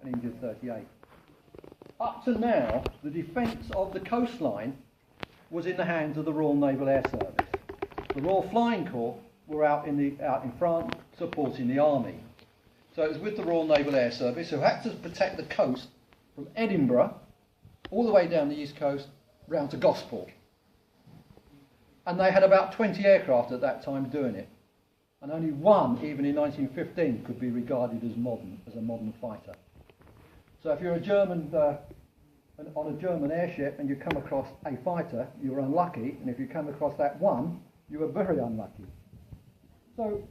and injured 38. Up to now, the defence of the coastline was in the hands of the Royal Naval Air Service. The Royal Flying Corps were out in France supporting the army. So it was with the Royal Naval Air Service, who had to protect the coast from Edinburgh all the way down the east coast round to Gosport. And they had about 20 aircraft at that time doing it. And only one, even in 1915, could be regarded as a modern fighter. So if you're a German, on a German airship and you come across a fighter, you're unlucky, and if you come across that one, you were very unlucky. So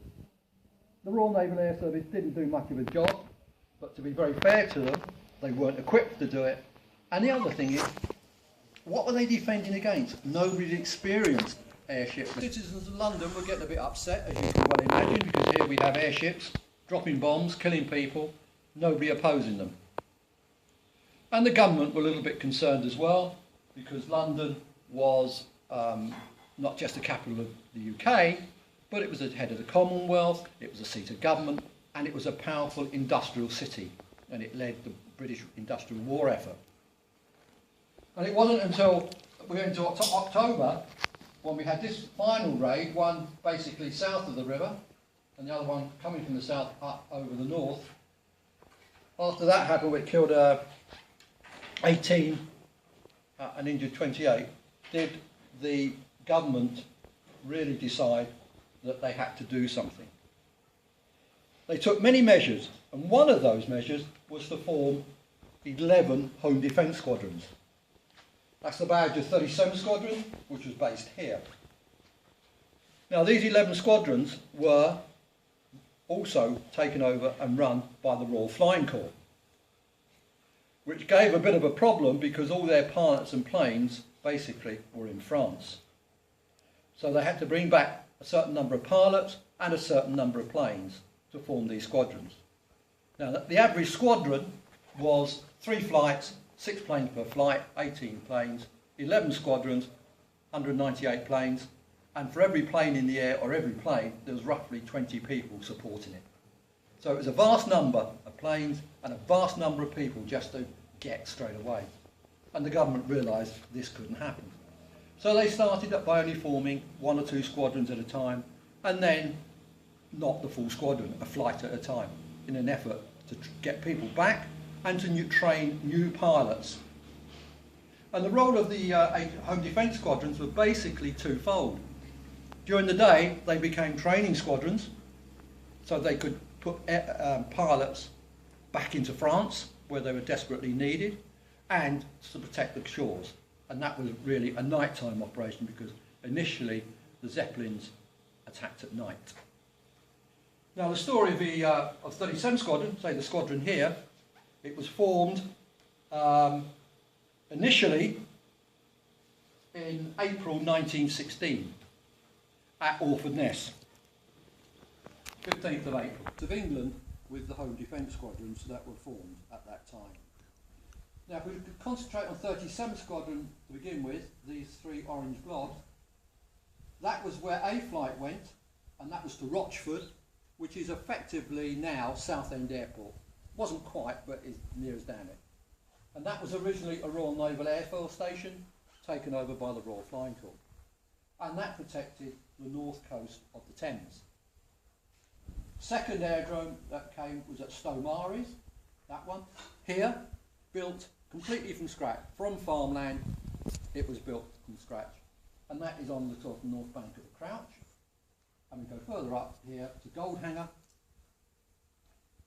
the Royal Naval Air Service didn't do much of a job, but to be very fair to them, they weren't equipped to do it. And the other thing is, what were they defending against? Nobody'd experienced airships. Citizens of London were getting a bit upset, as you can well imagine, because here we have airships dropping bombs, killing people, nobody opposing them. And the government were a little bit concerned as well, because London was not just the capital of the UK, but it was the head of the Commonwealth, it was a seat of government, and it was a powerful industrial city, and it led the British industrial war effort. And it wasn't until we went into October when we had this final raid, one basically south of the river, and the other one coming from the south up over the north. After that happened, it killed 18 and injured 28. Did the government really decide that they had to do something? They took many measures, and one of those measures was to form 11 home defence squadrons. That's the badge of 37 Squadron, which was based here. Now, these 11 squadrons were also taken over and run by the Royal Flying Corps, which gave a bit of a problem because all their pilots and planes basically were in France. So they had to bring back a certain number of pilots and a certain number of planes to form these squadrons. Now, the average squadron was 3 flights, 6 planes per flight, 18 planes, 11 squadrons, 198 planes, and for every plane in the air, or every plane, there was roughly 20 people supporting it. So it was a vast number of planes and a vast number of people just to get straight away. And the government realised this couldn't happen. So they started up by only forming 1 or 2 squadrons at a time, and then not the full squadron, a flight at a time, in an effort to get people back and to train new pilots. And the role of the home defence squadrons was basically twofold. During the day, they became training squadrons, so they could put pilots back into France, where they were desperately needed, and to protect the shores. And that was really a nighttime operation, because initially the Zeppelins attacked at night. Now, the story of 37 Squadron, say the squadron here, it was formed initially in April 1916 at Orford Ness, 15th of April, of England, with the home defence squadrons that were formed at that time. Now, if we could concentrate on 37 Squadron to begin with, these 3 orange blobs, that was where a flight went, and that was to Rochford, which is effectively now Southend Airport. Wasn't quite, but is near as damn it. And that was originally a Royal Naval Airfield station taken over by the Royal Flying Corps. And that protected the north coast of the Thames. Second aerodrome that came was at Stowe Maries, that one. Here, built completely from scratch, from farmland, it was built from scratch. And that is on the sort of north bank of the Crouch. And we go further up here to Goldhanger.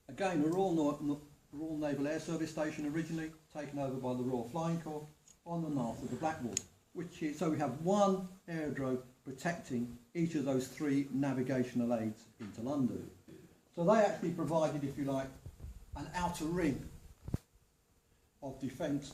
Again, a Royal Naval Air Service station originally, taken over by the Royal Flying Corps on the north of the Blackwater. So we have one aerodrome protecting each of those 3 navigational aids into London. So they actually provided, if you like, an outer ring of defence